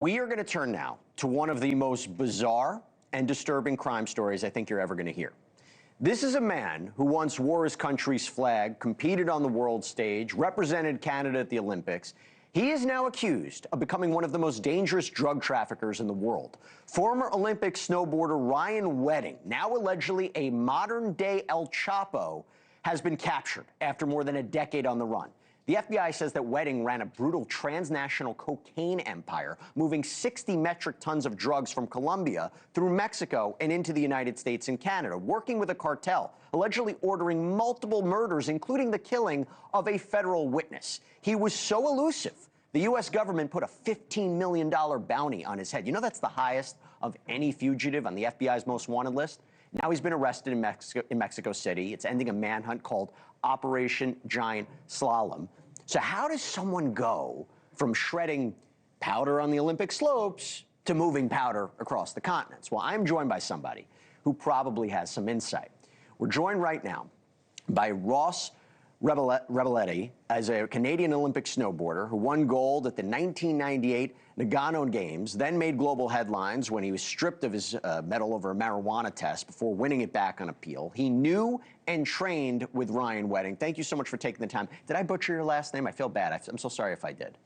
We are going to turn now to one of the most bizarre and disturbing crime stories I think you're ever going to hear. This is a man who once wore his country's flag, competed on the world stage, represented Canada at the Olympics. He is now accused of becoming one of the most dangerous drug traffickers in the world. Former Olympic snowboarder Ryan Wedding, now allegedly a modern-day El Chapo, has been captured after more than a decade on the run. The FBI says that Wedding ran a brutal transnational cocaine empire, moving 60 metric tons of drugs from Colombia through Mexico and into the United States and Canada, working with a cartel, allegedly ordering multiple murders, including the killing of a federal witness. He was so elusive, the U.S. government put a $15 million bounty on his head. You know that's the highest of any fugitive on the FBI's most wanted list? Now he's been arrested in Mexico City. It's ending a manhunt called Operation Giant Slalom. So how does someone go from shredding powder on the Olympic slopes to moving powder across the continents? Well, I'm joined by somebody who probably has some insight. We're joined right now by Ross Rebagliati, as a Canadian Olympic snowboarder who won gold at the 1998 Nagano Games, then made global headlines when he was stripped of his medal over a marijuana test before winning it back on appeal. He knew and trained with Ryan Wedding. Thank you so much for taking the time. Did I butcher your last name? I feel bad. I'm so sorry if I did.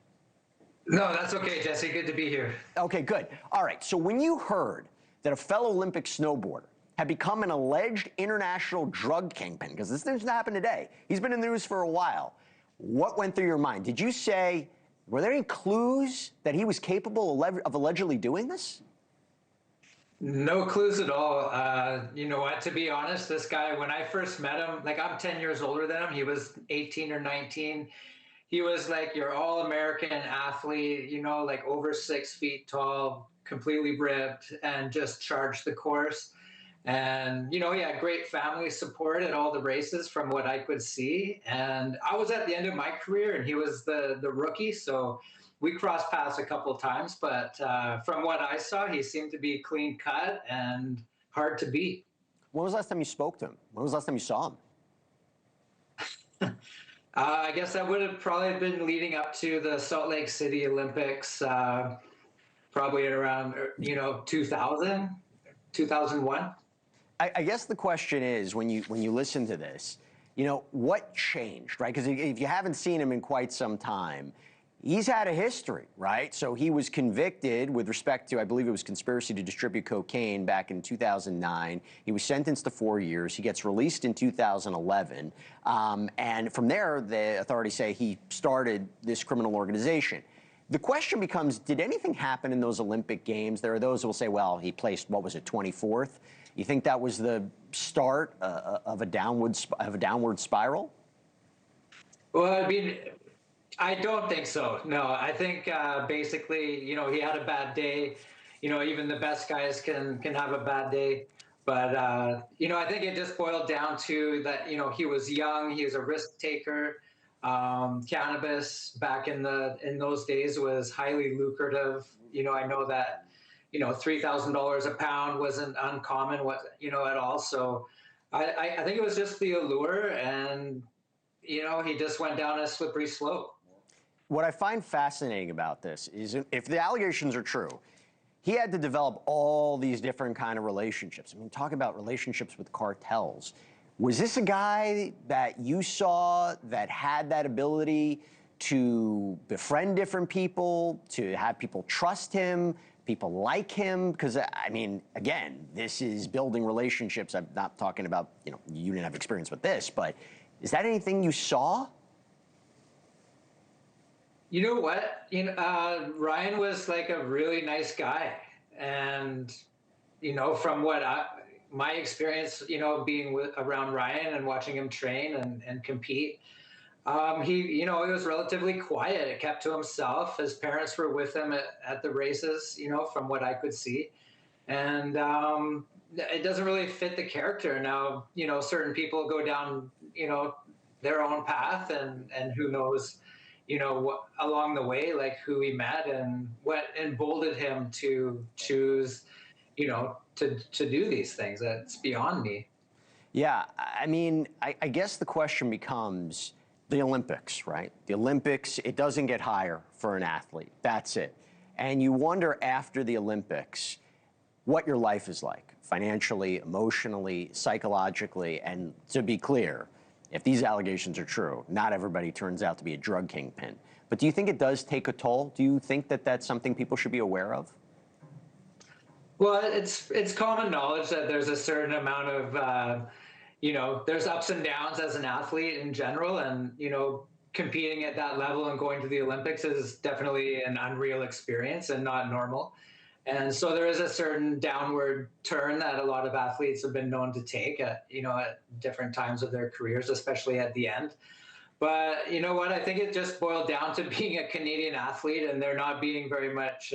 No, that's okay, Jesse. Good to be here. Okay, good. All right, so when you heard that a fellow Olympic snowboarder had become an alleged international drug kingpin, because this didn't happen today, he's been in the news for a while, what went through your mind? Did you say, were there any clues that he was capable of allegedly doing this? No clues at all. You know what, to be honest, this guy, when I first met him, like I'm 10 years older than him. He was 18 or 19. He was like your all-American athlete, you know, like over 6 feet tall, completely ripped, and just charged the course. And, you know, he had great family support at all the races from what I could see. And I was at the end of my career and he was the rookie. So we crossed paths a couple of times. But from what I saw, he seemed to be clean cut and hard to beat. When was the last time you spoke to him? When was the last time you saw him? I guess that would have probably been leading up to the Salt Lake City Olympics, probably at around, you know, 2000, 2001. I guess the question is, when you listen to this, you know, what changed, right? Because if you haven't seen him in quite some time, he's had a history, right? So he was convicted with respect to, I believe it was conspiracy to distribute cocaine back in 2009. He was sentenced to 4 years. He gets released in 2011. And from there, the authorities say he started this criminal organization. The question becomes, did anything happen in those Olympic Games? There are those who will say, well, he placed, what was it, 24th? You think that was the start of a downward spiral? Well, I mean, I don't think so. No, I think basically, you know, he had a bad day. You know, even the best guys can have a bad day. But, you know, I think it just boiled down to that, you know, he was young. He was a risk taker. Cannabis back in those days was highly lucrative. You know, I know that, you know, $3,000 a pound wasn't uncommon, you know, at all. So I think it was just the allure, and, you know, he just went down a slippery slope. What I find fascinating about this is, if the allegations are true, he had to develop all these different kind of relationships. I mean, talk about relationships with cartels. Was this a guy that you saw that had that ability to befriend different people, to have people trust him, people like him? Because, I mean, again, this is building relationships. I'm not talking about, you know, you didn't have experience with this, but is that anything you saw? You know what? You know, Ryan was like a really nice guy. And, you know, from what my experience, you know, being around Ryan and watching him train and compete, he, you know, he was relatively quiet. It kept to himself. His parents were with him at the races, you know, from what I could see. And it doesn't really fit the character. Now, you know, certain people go down, you know, their own path, and who knows, you know, what along the way, like who he met and what emboldened him to choose, you know, to do these things. That's beyond me. Yeah, I mean, I guess the question becomes the Olympics, right? The Olympics, it doesn't get higher for an athlete. That's it. And you wonder after the Olympics what your life is like, financially, emotionally, psychologically. And to be clear, if these allegations are true, not everybody turns out to be a drug kingpin. But do you think it does take a toll? Do you think that that's something people should be aware of? Well, it's common knowledge that there's a certain amount of, there's ups and downs as an athlete in general, and competing at that level and going to the Olympics is definitely an unreal experience and not normal. And so there is a certain downward turn that a lot of athletes have been known to take at different times of their careers, especially at the end. But you know what? I think it just boiled down to being a Canadian athlete, and there not being very much,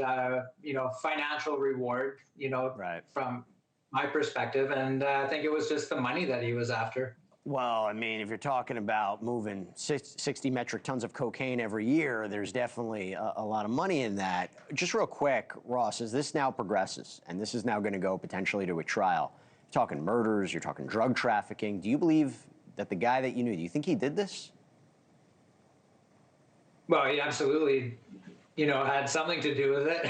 financial reward, Right. from my perspective. And I think it was just the money that he was after. Well, I mean, if you're talking about moving 60 metric tons of cocaine every year, there's definitely a lot of money in that. Just real quick, Ross, as this now progresses, and this is now going to go potentially to a trial, you're talking murders, you're talking drug trafficking. Do you believe that the guy that you knew, do you think he did this? Well, he absolutely, had something to do with it.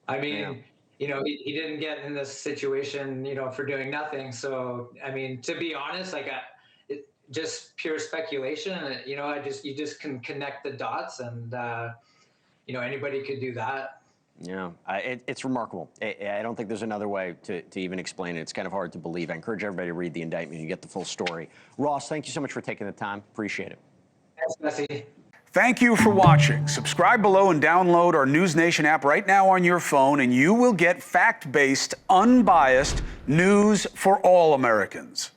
I mean, he didn't get in this situation, for doing nothing. So, I mean, to be honest, just pure speculation. You just can connect the dots, and anybody could do that. Yeah, it's remarkable. I don't think there's another way to even explain it. It's kind of hard to believe. I encourage everybody to read the indictment. You get the full story. Ross, thank you so much for taking the time. Appreciate it. Thanks, Messi. Thank you for watching. Subscribe below and download our NewsNation app right now on your phone, and you will get fact-based, unbiased news for all Americans.